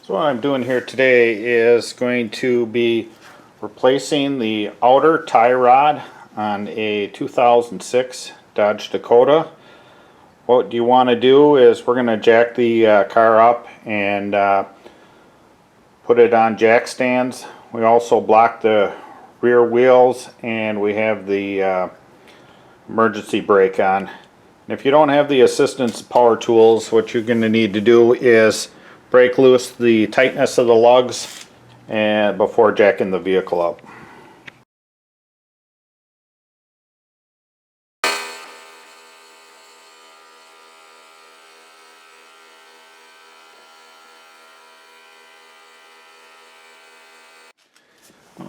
So what I'm doing here today is going to be replacing the outer tie rod on a 2006 Dodge Dakota. What you want to do is we're going to jack the car up and put it on jack stands. We also block the rear wheels and we have the emergency brake on. And if you don't have the assistance power tools, what you're going to need to do is break loose the tightness of the lugs and before jacking the vehicle up.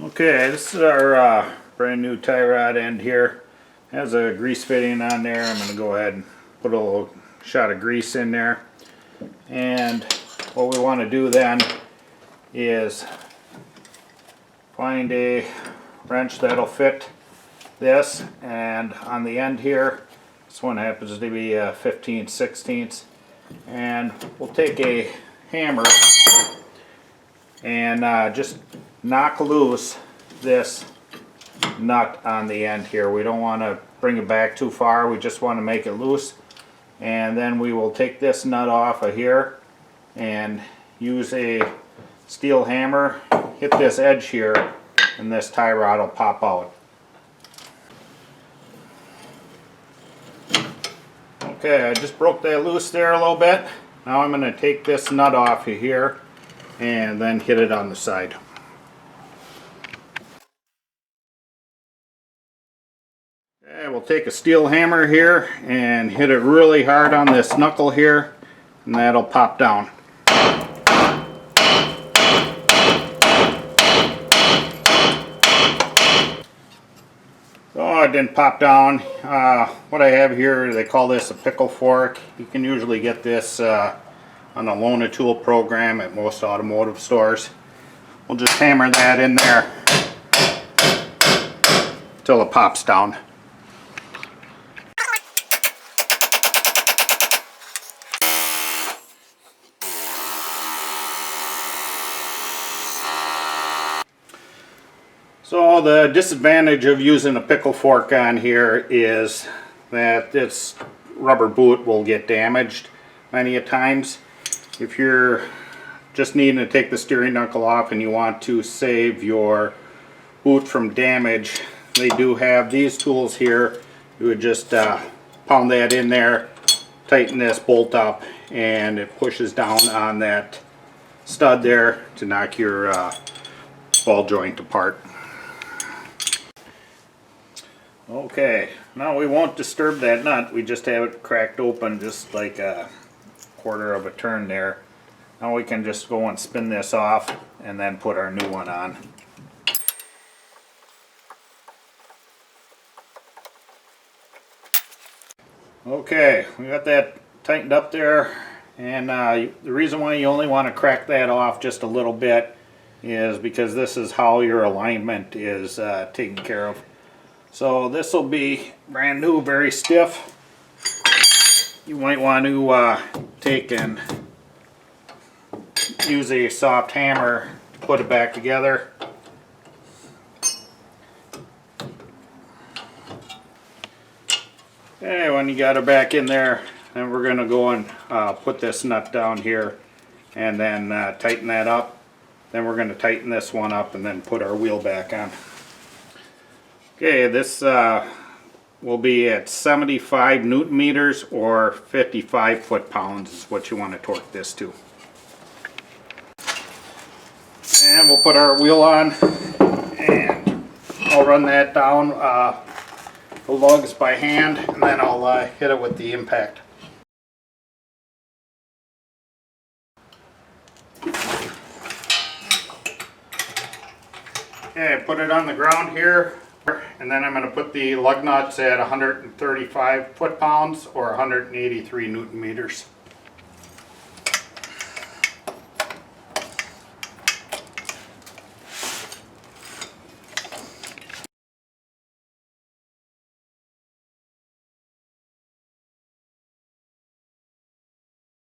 Okay, this is our brand new tie rod end here. It has a grease fitting on there. I'm going to go ahead and put a little shot of grease in there. And what we want to do then is find a wrench that'll fit this, and on the end here, this one happens to be 15/16, and we'll take a hammer and just knock loose this nut on the end here. We don't want to bring it back too far, we just want to make it loose. And then we will take this nut off of here and use a steel hammer, hit this edge here, and this tie rod will pop out. Okay, I just broke that loose there a little bit. Now I'm going to take this nut off of here and then hit it on the side. Okay, we'll take a steel hammer here and hit it really hard on this knuckle here, and that'll pop down. Oh, it didn't pop down. What I have here, they call this a pickle fork. You can usually get this on the Loan a Tool program at most automotive stores. We'll just hammer that in there until it pops down. So the disadvantage of using a pickle fork on here is that this rubber boot will get damaged many a times. If you're just needing to take the steering knuckle off and you want to save your boot from damage, they do have these tools here. You would just pound that in there, tighten this bolt up, and it pushes down on that stud there to knock your ball joint apart. Okay, now we won't disturb that nut, we just have it cracked open just like a quarter of a turn there. Now we can just go and spin this off and then put our new one on. Okay, we got that tightened up there, and the reason why you only want to crack that off just a little bit is because this is how your alignment is taken care of. So this will be brand new, very stiff. You might want to take and use a soft hammer to put it back together. Okay, when you got it back in there, then we're going to go and put this nut down here and then tighten that up. Then we're going to tighten this one up and then put our wheel back on. Okay, this will be at 75 Newton meters or 55 foot-pounds is what you want to torque this to. And we'll put our wheel on and I'll run that down the lugs by hand, and then I'll hit it with the impact. Okay, put it on the ground here. And then I'm going to put the lug nuts at 135 foot-pounds or 183 Newton meters.